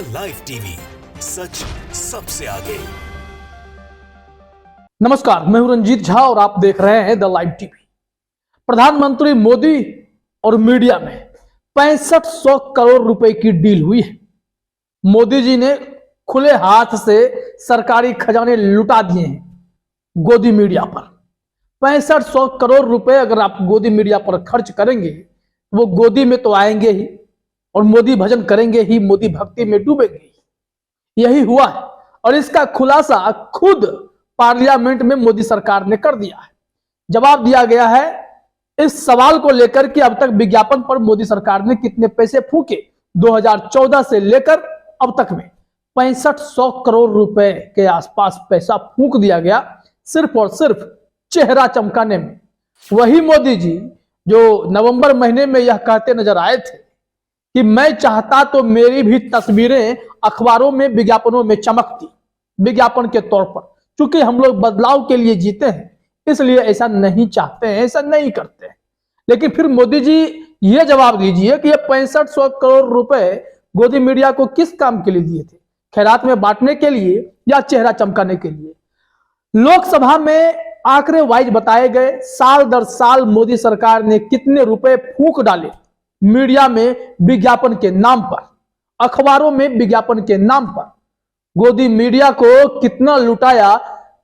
The live TV, सच सबसे आगे। नमस्कार, मैं हूं रंजीत झा और आप देख रहे हैं द लाइव टीवी। प्रधानमंत्री मोदी और मीडिया में 6500 करोड़ रुपए की डील हुई है। मोदी जी ने खुले हाथ से सरकारी खजाने लुटा दिए हैं गोदी मीडिया पर। 6500 करोड़ रुपए अगर आप गोदी मीडिया पर खर्च करेंगे, वो गोदी में तो आएंगे ही और मोदी भजन करेंगे ही, मोदी भक्ति में डूबेंगे। यही हुआ है और इसका खुलासा खुद पार्लियामेंट में मोदी सरकार ने कर दिया है। जवाब दिया गया है इस सवाल को लेकर कि अब तक विज्ञापन पर मोदी सरकार ने कितने पैसे फूके। 2014 से लेकर अब तक में 6500 करोड़ रुपए के आसपास पैसा फूक दिया गया, सिर्फ और सिर्फ चेहरा चमकाने में। वही मोदी जी जो नवंबर महीने में यह कहते नजर आए थे कि मैं चाहता तो मेरी भी तस्वीरें अखबारों में विज्ञापनों में चमकती, विज्ञापन के तौर पर। क्योंकि हम लोग बदलाव के लिए जीते हैं, इसलिए ऐसा नहीं चाहते हैं, ऐसा नहीं करते हैं। लेकिन फिर मोदी जी ये जवाब दीजिए कि ये 6500 करोड़ रुपए गोदी मीडिया को किस काम के लिए दिए थे? खैरात में बांटने के लिए या चेहरा चमकाने के लिए? लोकसभा में आंकड़े वाइज बताए गए, साल दर साल मोदी सरकार ने कितने रुपए फूक डाले मीडिया में विज्ञापन के नाम पर, अखबारों में विज्ञापन के नाम पर। गोदी मीडिया को कितना लुटाया,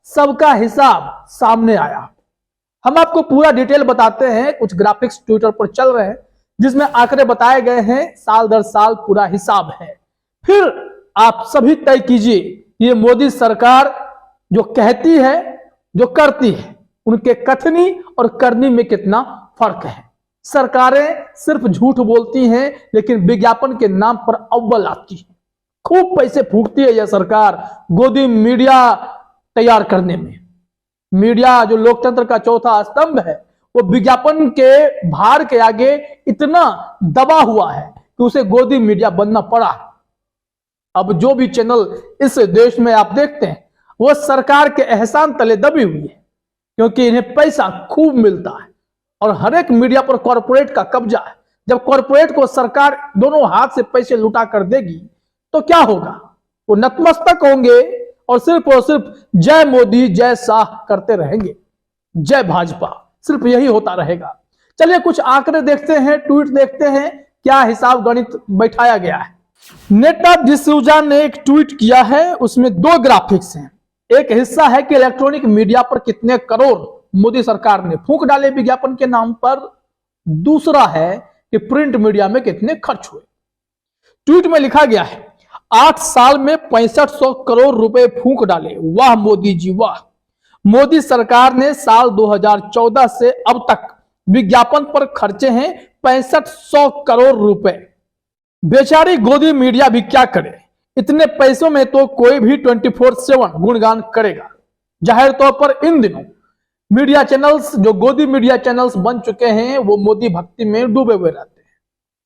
सबका हिसाब सामने आया। हम आपको पूरा डिटेल बताते हैं। कुछ ग्राफिक्स ट्विटर पर चल रहे हैं जिसमें आंकड़े बताए गए हैं, साल दर साल पूरा हिसाब है। फिर आप सभी तय कीजिए ये मोदी सरकार जो कहती है, जो करती है, उनके कथनी और करनी में कितना फर्क है। सरकारें सिर्फ झूठ बोलती हैं लेकिन विज्ञापन के नाम पर अव्वल आती है। खूब पैसे फूकती है यह सरकार गोदी मीडिया तैयार करने में। मीडिया जो लोकतंत्र का चौथा स्तंभ है, वो विज्ञापन के भार के आगे इतना दबा हुआ है कि उसे गोदी मीडिया बनना पड़ा। अब जो भी चैनल इस देश में आप देखते हैं, वो सरकार के एहसान तले दबी हुई है, क्योंकि इन्हें पैसा खूब मिलता है और हर एक मीडिया पर कॉर्पोरेट का कब्जा है। जब कॉर्पोरेट को सरकार दोनों हाथ से पैसे लुटा कर देगी तो क्या होगा? वो नतमस्तक होंगे और सिर्फ जय मोदी जय शाह करते रहेंगे, जय भाजपा, सिर्फ यही होता रहेगा। चलिए कुछ आंकड़े देखते हैं, ट्वीट देखते हैं, क्या हिसाब गणित बैठाया गया है। नेता डिसूजा ने एक ट्वीट किया है, उसमें दो ग्राफिक्स हैं। एक हिस्सा है कि इलेक्ट्रॉनिक मीडिया पर कितने करोड़ मोदी सरकार ने फूंक डाले विज्ञापन के नाम पर, दूसरा है कि प्रिंट मीडिया में कितने खर्च हुए। ट्वीट में लिखा गया है 8 साल में 6500 करोड़ रुपए फूंक डाले, वाह मोदी जी वाह। मोदी सरकार ने साल 2014 से अब तक विज्ञापन पर खर्चे हैं 6500 करोड़ रुपए। बेचारी गोदी मीडिया भी क्या करे, इतने पैसों में तो कोई भी 24/7 गुणगान करेगा। जाहिर तौर पर इन दिनों मीडिया चैनल्स, जो गोदी मीडिया चैनल्स बन चुके हैं, वो मोदी भक्ति में डूबे हुए रहते हैं।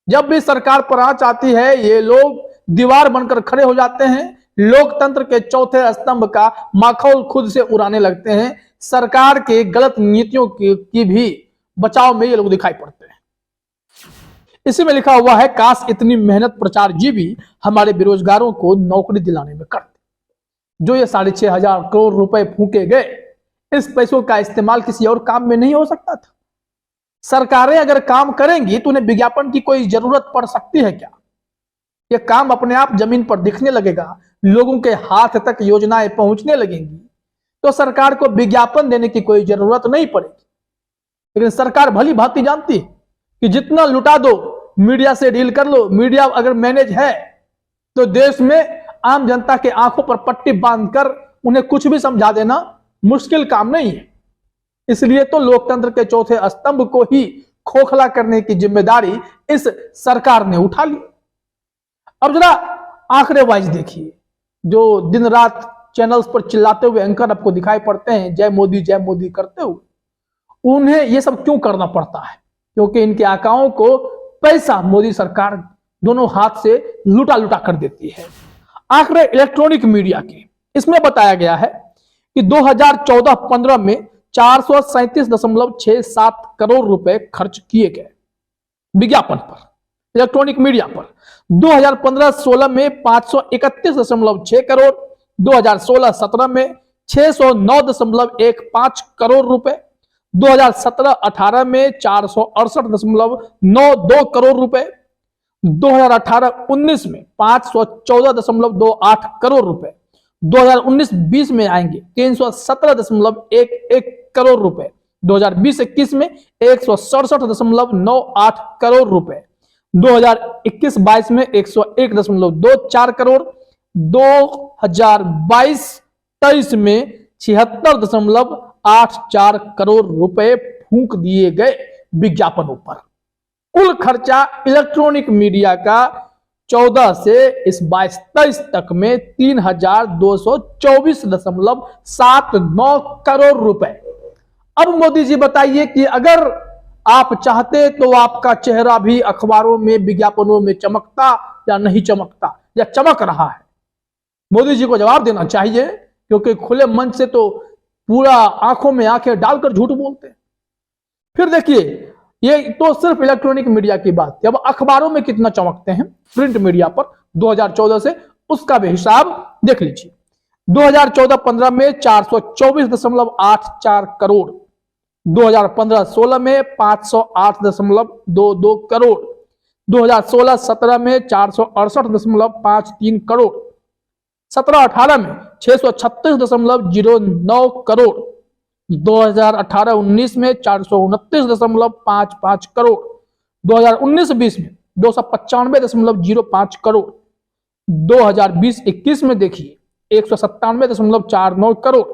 जब भी सरकार पर आंच आती है, ये लोग दीवार बनकर खड़े हो जाते हैं, लोकतंत्र के चौथे स्तंभ का माखौल खुद से उड़ाने लगते हैं। सरकार के गलत नीतियों की भी बचाव में ये लोग दिखाई पड़ते हैं। इसी में लिखा हुआ है, काश इतनी मेहनत प्रचार जीवी हमारे बेरोजगारों को नौकरी दिलाने में करते। जो ये 6500 करोड़ रुपए फूके गए, इस पैसों का इस्तेमाल किसी और काम में नहीं हो सकता था? सरकारें अगर काम करेंगी तो उन्हें विज्ञापन की कोई जरूरत पड़ सकती है क्या? यह काम अपने आप जमीन पर दिखने लगेगा, लोगों के हाथ तक योजनाएं पहुंचने लगेंगी, तो सरकार को विज्ञापन देने की कोई जरूरत नहीं पड़ेगी। लेकिन सरकार भली भांति जानती है कि जितना लुटा दो, मीडिया से डील कर लो, मीडिया अगर मैनेज है तो देश में आम जनता के आंखों पर पट्टी बांधकर उन्हें कुछ भी समझा देना मुश्किल काम नहीं है। इसलिए तो लोकतंत्र के चौथे स्तंभ को ही खोखला करने की जिम्मेदारी इस सरकार ने उठा ली। अब जरा आंकड़े वाइज देखिए, जो दिन रात चैनल्स पर चिल्लाते हुए एंकर आपको दिखाई पड़ते हैं जय मोदी करते हुए, उन्हें यह सब क्यों करना पड़ता है? क्योंकि इनके आकाओं को पैसा मोदी सरकार दोनों हाथ से लुटा कर देती है। आंकड़े इलेक्ट्रॉनिक मीडिया के, इसमें बताया गया है कि 2014-15 में 437.67 करोड़ रुपए खर्च किए गए विज्ञापन पर। इलेक्ट्रॉनिक मीडिया पर। 2015-16 में 531.6 करोड़, 2016-17 में 609.15 करोड़ रुपए, 2017-18 में 468.92 करोड़ रुपए, 2018-19 में 514.28 करोड़ रुपए, 2019-20 में आएंगे 317.11 करोड़ रुपए, 2020-21 में 167.98 करोड़ रुपए, 2021-22 में 101.24 करोड़, 2022-23 में 76.84 करोड़ रुपए फूंक दिए गए विज्ञापनों पर। कुल खर्चा इलेक्ट्रॉनिक मीडिया का 14 से इस 22-23 तक में 3,224.79 करोड़ रुपए। अब मोदी जी बताइए कि अगर आप चाहते तो आपका चेहरा भी अखबारों में विज्ञापनों में चमकता या नहीं चमकता, या चमक रहा है? मोदी जी को जवाब देना चाहिए, क्योंकि खुले मंच से तो पूरा आंखों में आंखें डालकर झूठ बोलते हैं। फिर देखिए, ये तो सिर्फ इलेक्ट्रॉनिक मीडिया की बात थी। अब अखबारों में कितना चमकते हैं प्रिंट मीडिया पर 2014 से, उसका भी हिसाब देख लीजिए। 2014-15 में 424.84 करोड़, 2015-16 में 508.22 करोड़, 2016-17 में 468.53 करोड़, 17-18 में 636.09 करोड़, 2018-19 में 429.55 करोड़, 2019-20 में 295.05 करोड़, 2020-21 में देखिए 197.49 करोड़,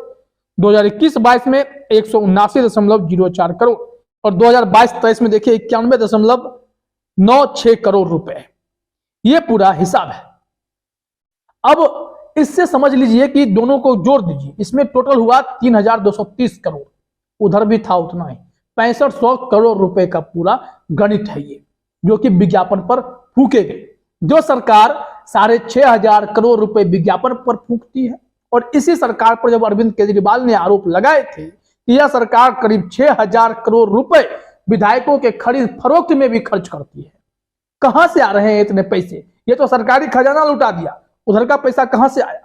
2021-22 में 179.04 करोड़, और 2022-23 में देखिए 91.96 करोड़ रुपए। ये पूरा हिसाब है। अब इससे समझ लीजिए कि दोनों को जोड़ दीजिए, इसमें टोटल हुआ 3,230 करोड़, उधर भी था उतना ही, 6500 करोड़ रुपए का पूरा गणित है ये, जो कि विज्ञापन पर फूके गए। जो सरकार 6,500 करोड़ रुपए विज्ञापन पर फूकती है, और इसी सरकार पर जब अरविंद केजरीवाल ने आरोप लगाए थे कि यह सरकार करीब 6,000 करोड़ रुपए विधायकों के खरीद फरोख्त में भी खर्च करती है। कहां से आ रहे हैं इतने पैसे? ये तो सरकारी खजाना लुटा दिया, उधर का पैसा कहां से आया?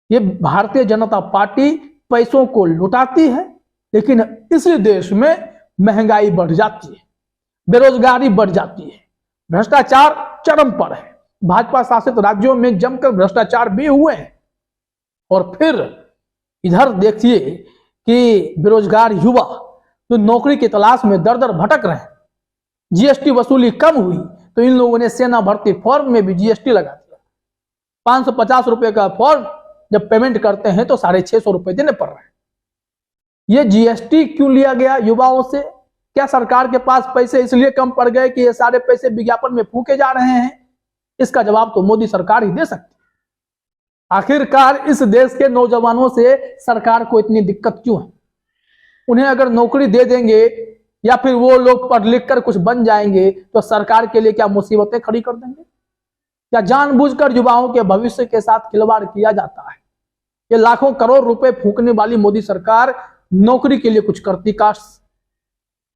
ये भारतीय जनता पार्टी पैसों को लुटाती है, लेकिन इसी देश में महंगाई बढ़ जाती है, बेरोजगारी बढ़ जाती है, भ्रष्टाचार चरम पर है। भाजपा शासित राज्यों में जमकर भ्रष्टाचार भी हुए हैं। और फिर इधर देखिए कि बेरोजगार युवा जो नौकरी की तलाश में दर दर भटक रहे हैं, जीएसटी वसूली कम हुई तो इन लोगों ने सेना भर्ती फॉर्म में भी जीएसटी लगा दिया। 550 रुपए का फॉर्म जब पेमेंट करते हैं तो 650 रुपए देने पड़ रहे हैं। ये जीएसटी क्यों लिया गया युवाओं से? क्या सरकार के पास पैसे इसलिए कम पड़ गए कि ये सारे पैसे विज्ञापन में फूके जा रहे हैं? इसका जवाब तो मोदी सरकार ही दे सकती है। आखिरकार इस देश के नौजवानों से सरकार को इतनी दिक्कत क्यों है? उन्हें अगर नौकरी दे देंगे या फिर वो लोग पढ़ लिख कर कुछ बन जाएंगे तो सरकार के लिए क्या मुसीबतें खड़ी कर देंगे? या जानबूझकर युवाओं के भविष्य के साथ खिलवाड़ किया जाता है? ये लाखों करोड़ रुपए फूकने वाली मोदी सरकार नौकरी के लिए कुछ करती। काश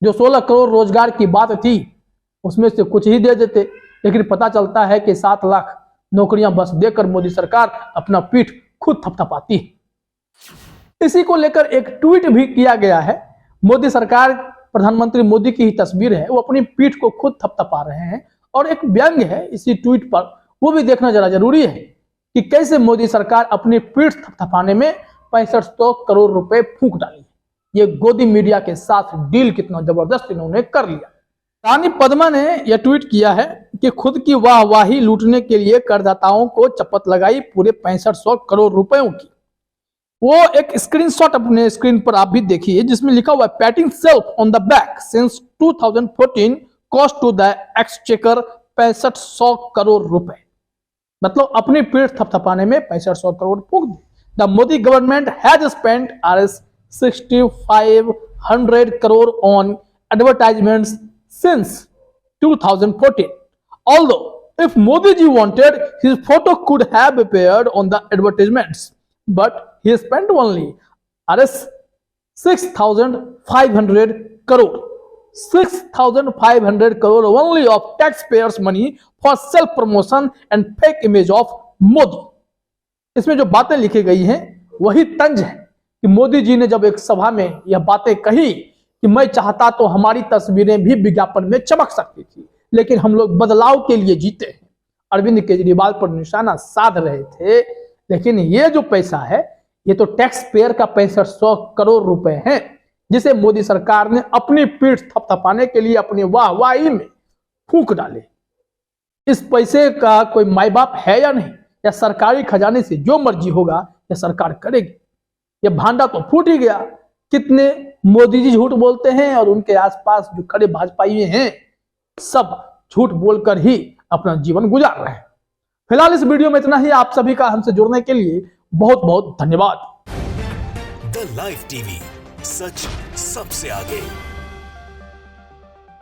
जो 16 करोड़ रोजगार की बात थी उसमें से कुछ ही दे देते, लेकिन पता चलता है कि 7 लाख नौकरियां बस देकर मोदी सरकार अपना पीठ खुद थपथपाती है। इसी को लेकर एक ट्वीट भी किया गया है। मोदी सरकार, प्रधानमंत्री मोदी की ही तस्वीर है, वो अपनी पीठ को खुद थपथपा रहे हैं और एक व्यंग्य है इसी ट्वीट पर, वो भी देखना जरा जरूरी है कि कैसे मोदी सरकार अपनी पीठ थपथपाने में 6500 करोड़ रुपए फूंक डाली। ये गोदी मीडिया के साथ डील कितना जबरदस्त इन्होंने कर लिया। रानी पद्मा ने यह ट्वीट किया है कि खुद की वाहवाही लूटने के लिए करदाताओं को चपत लगाई पूरे 6500 करोड़ रुपयों की। वो एक स्क्रीनशॉट अपने स्क्रीन पर आप भी देखिए जिसमें लिखा हुआ है patting self on the back since 2014 cost to the exchequer 6500 crore रुपए। मतलब अपनी पीठ थपथपाने में 6500 करोड़ फूंक दी। The Modi government has spent ₹6500 crore on advertisements since 2014. Although, if Modi ji wanted, his photo could have appeared on the advertisements, but he spent only ₹6,500 crore. 6,500 crore only of taxpayers money for self promotion and fake image of Modi. इसमें जो बातें लिखी गई हैं वही तंज है कि मोदी जी ने जब एक सभा में यह बातें कही कि मैं चाहता तो हमारी तस्वीरें भी विज्ञापन में चमक सकती थी, लेकिन हम लोग बदलाव के लिए जीते हैं। अरविंद केजरीवाल पर निशाना साध रहे थे, लेकिन ये जो पैसा है ये तो टैक्स पेयर का 6500 करोड़ रुपए है, जिसे मोदी सरकार ने अपनी पीठ थपथपाने के लिए अपनी वाहवाही में फूंक डाले। इस पैसे का कोई माई बाप है या नहीं, या सरकारी खजाने से जो मर्जी होगा यह सरकार करेगी। यह भांडा तो फूट ही गया। कितने मोदी जी झूठ बोलते हैं और उनके आसपास जो खड़े भाजपाई हैं सब झूठ बोलकर ही अपना जीवन गुजार रहे हैं। फिलहाल इस वीडियो में इतना ही। आप सभी का हमसे जुड़ने के लिए बहुत बहुत धन्यवाद। द लाइव टीवी, सच सबसे आगे।